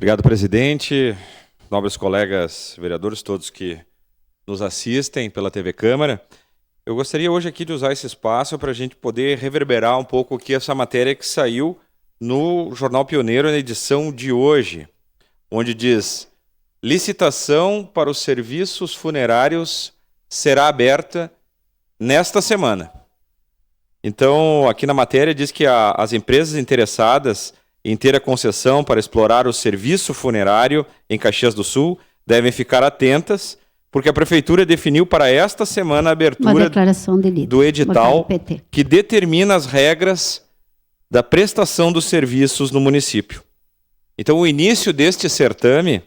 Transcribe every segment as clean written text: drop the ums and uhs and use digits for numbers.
Obrigado, presidente, nobres colegas vereadores, todos que nos assistem pela TV Câmara. Eu gostaria hoje aqui de usar esse espaço para a gente poder reverberar um pouco aqui essa matéria que saiu no Jornal Pioneiro na edição de hoje, onde diz: licitação para os serviços funerários será aberta nesta semana. Então, aqui na matéria diz que as empresas interessadas em ter a concessão para explorar o serviço funerário em Caxias do Sul devem ficar atentas, porque a Prefeitura definiu para esta semana a abertura do edital que determina as regras da prestação dos serviços no município. Então, o início deste certame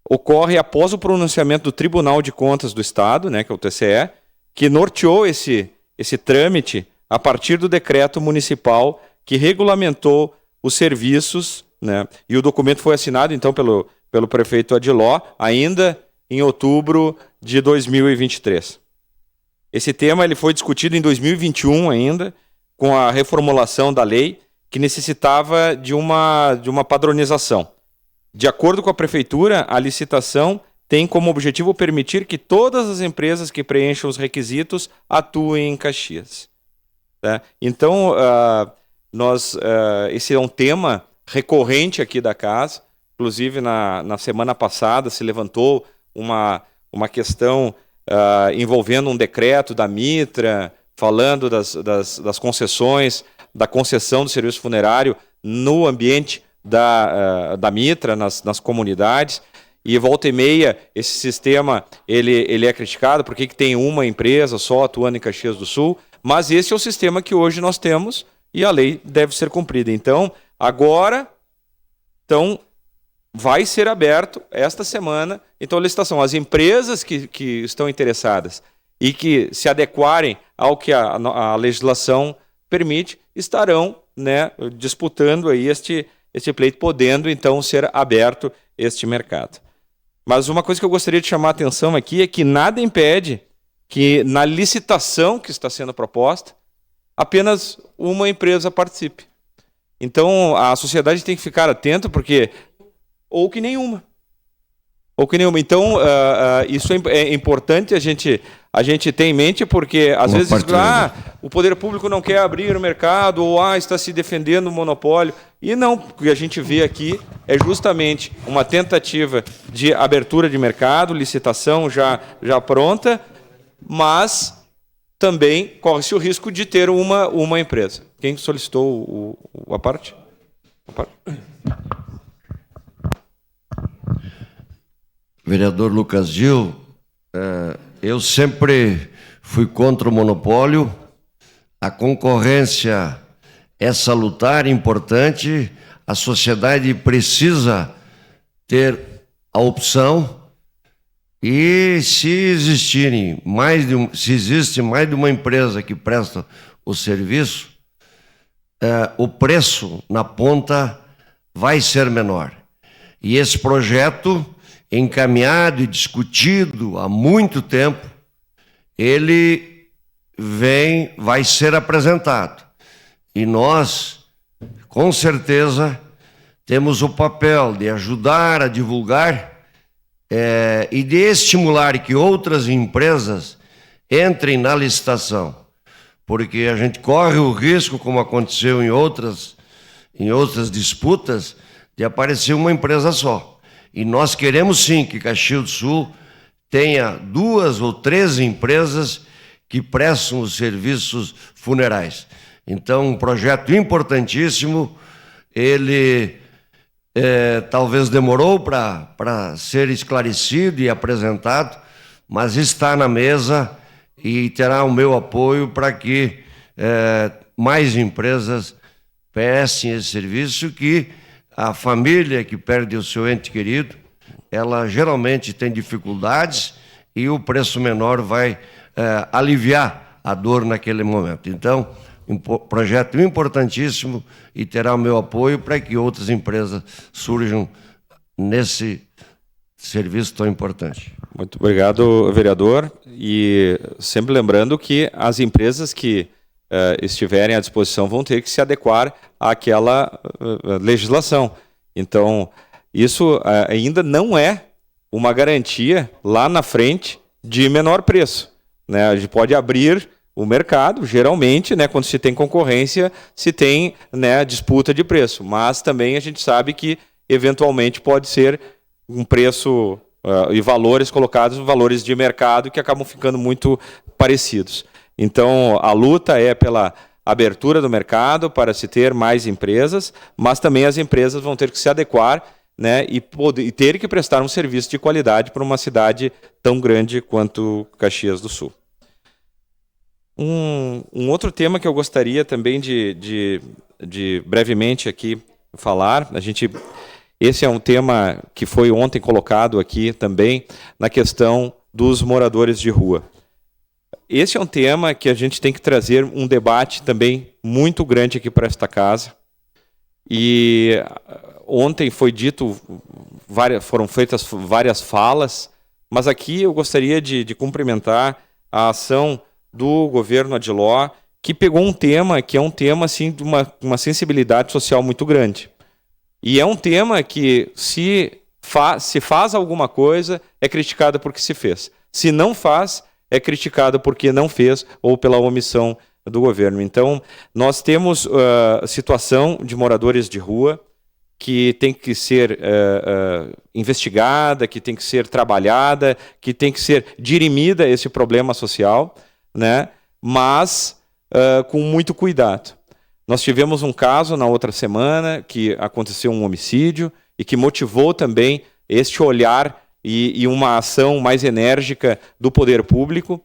ocorre após o pronunciamento do Tribunal de Contas do Estado, que é o TCE, que norteou esse trâmite a partir do decreto municipal que regulamentou os serviços, e o documento foi assinado, então, pelo prefeito Adiló, ainda em outubro de 2023. Esse tema ele foi discutido em 2021 ainda, com a reformulação da lei, que necessitava de uma padronização. De acordo com a Prefeitura, a licitação tem como objetivo permitir que todas as empresas que preencham os requisitos atuem em Caxias. Então, esse é um tema recorrente aqui da casa. Inclusive, na semana passada, se levantou uma questão envolvendo um decreto da Mitra, falando das concessões, da concessão do serviço funerário no ambiente da Mitra, nas comunidades. E volta e meia, esse sistema ele é criticado porque tem uma empresa só atuando em Caxias do Sul, mas esse é o sistema que hoje nós temos e a lei deve ser cumprida. Então, agora, vai ser aberto esta semana, então, a licitação. As empresas que estão interessadas e que se adequarem ao que a legislação permite, estarão disputando aí este pleito, podendo, então, ser aberto este mercado. Mas uma coisa que eu gostaria de chamar a atenção aqui é que nada impede que, na licitação que está sendo proposta, apenas uma empresa participe. Então, a sociedade tem que ficar atenta, porque ou que nenhuma. Então, isso é importante a gente ter em mente, porque às vezes o poder público não quer abrir o mercado, ou está se defendendo o monopólio. E não, o que a gente vê aqui é justamente uma tentativa de abertura de mercado, licitação já pronta, mas também corre-se o risco de ter uma empresa. Quem solicitou a parte? Vereador Lucas Gil, eu sempre fui contra o monopólio. A concorrência é salutar, importante. A sociedade precisa ter a opção. E se existe mais de uma empresa que presta o serviço, o preço na ponta vai ser menor. E esse projeto, encaminhado e discutido há muito tempo, ele vai ser apresentado. E nós, com certeza, temos o papel de ajudar a divulgar e de estimular que outras empresas entrem na licitação, porque a gente corre o risco, como aconteceu em outras disputas, de aparecer uma empresa só. E nós queremos sim que Caxias do Sul tenha 2 ou 3 empresas que prestam os serviços funerais. Então, um projeto importantíssimo. Ele talvez demorou para ser esclarecido e apresentado, mas está na mesa e terá o meu apoio para que mais empresas prestem esse serviço, que a família que perde o seu ente querido, ela geralmente tem dificuldades e o preço menor vai aliviar a dor naquele momento. Então, um projeto importantíssimo e terá o meu apoio para que outras empresas surjam nesse serviço tão importante. Muito obrigado, vereador. E sempre lembrando que as empresas que estiverem à disposição vão ter que se adequar àquela legislação. Então, isso ainda não é uma garantia lá na frente de menor preço, né? A gente pode abrir o mercado, geralmente, né, quando se tem concorrência, se tem, né, disputa de preço, mas também a gente sabe que eventualmente pode ser um preço e valores colocados, valores de mercado que acabam ficando muito parecidos. Então, a luta é pela abertura do mercado para se ter mais empresas, mas também as empresas vão ter que se adequar, né, e ter que prestar um serviço de qualidade para uma cidade tão grande quanto Caxias do Sul. Um outro tema que eu gostaria também de brevemente aqui falar, esse é um tema que foi ontem colocado aqui também, na questão dos moradores de rua. Esse é um tema que a gente tem que trazer um debate também muito grande aqui para esta casa. E ontem foi dito, foram feitas várias falas, mas aqui eu gostaria de cumprimentar a ação do governo Adiló, que pegou um tema que é um tema assim, de uma sensibilidade social muito grande. E é um tema que, se faz alguma coisa, é criticado porque se fez. Se não faz, é criticado porque não fez ou pela omissão do governo. Então, nós temos situação de moradores de rua que tem que ser investigada, que tem que ser trabalhada, que tem que ser dirimida esse problema social, né? Mas com muito cuidado. Nós tivemos um caso na outra semana que aconteceu um homicídio e que motivou também este olhar e uma ação mais enérgica do poder público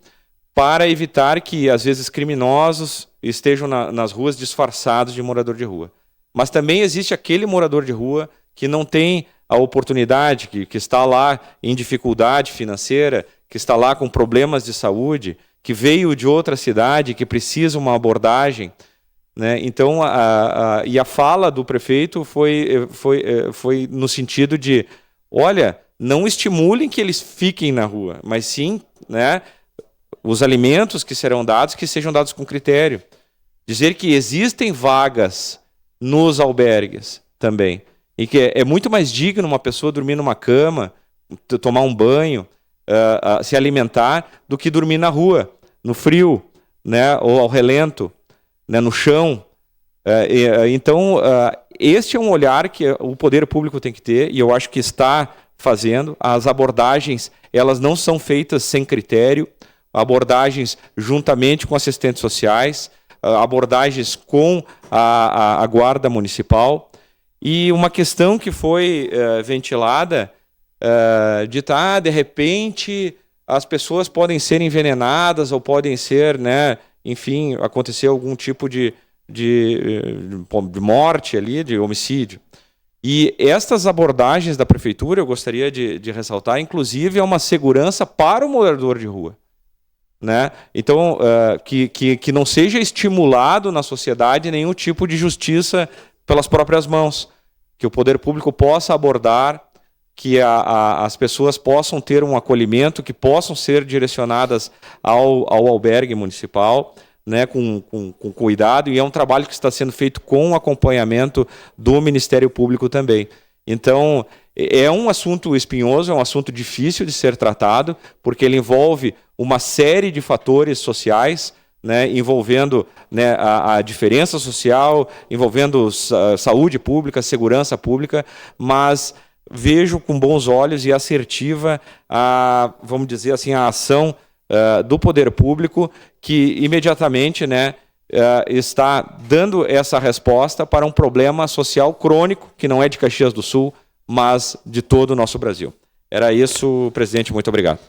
para evitar que, às vezes, criminosos estejam nas ruas disfarçados de morador de rua. Mas também existe aquele morador de rua que não tem a oportunidade, que está lá em dificuldade financeira, que está lá com problemas de saúde, que veio de outra cidade, que precisa uma abordagem, né? Então, a fala do prefeito foi no sentido de, olha, não estimulem que eles fiquem na rua, mas sim, né, os alimentos que serão dados, que sejam dados com critério. Dizer que existem vagas nos albergues também, e que é muito mais digno uma pessoa dormir numa cama, tomar um banho, se alimentar, do que dormir na rua, no frio, né, ou ao relento, né, no chão. Então, este é um olhar que o poder público tem que ter, e eu acho que está fazendo. As abordagens, elas não são feitas sem critério, abordagens juntamente com assistentes sociais, abordagens com a guarda municipal. E uma questão que foi ventilada, de repente as pessoas podem ser envenenadas ou podem ser, né, enfim, acontecer algum tipo de morte ali, de homicídio. E estas abordagens da prefeitura, eu gostaria de ressaltar, inclusive é uma segurança para o morador de rua, né? Então, que não seja estimulado na sociedade nenhum tipo de justiça pelas próprias mãos, que o poder público possa abordar, que as pessoas possam ter um acolhimento, que possam ser direcionadas ao albergue municipal, né, com cuidado, e é um trabalho que está sendo feito com acompanhamento do Ministério Público também. Então, é um assunto espinhoso, é um assunto difícil de ser tratado, porque ele envolve uma série de fatores sociais, né, envolvendo, né, a diferença social, envolvendo saúde pública, segurança pública, mas vejo com bons olhos e assertiva vamos dizer assim, a ação do poder público, que imediatamente, né, está dando essa resposta para um problema social crônico, que não é de Caxias do Sul, mas de todo o nosso Brasil. Era isso, presidente, muito obrigado.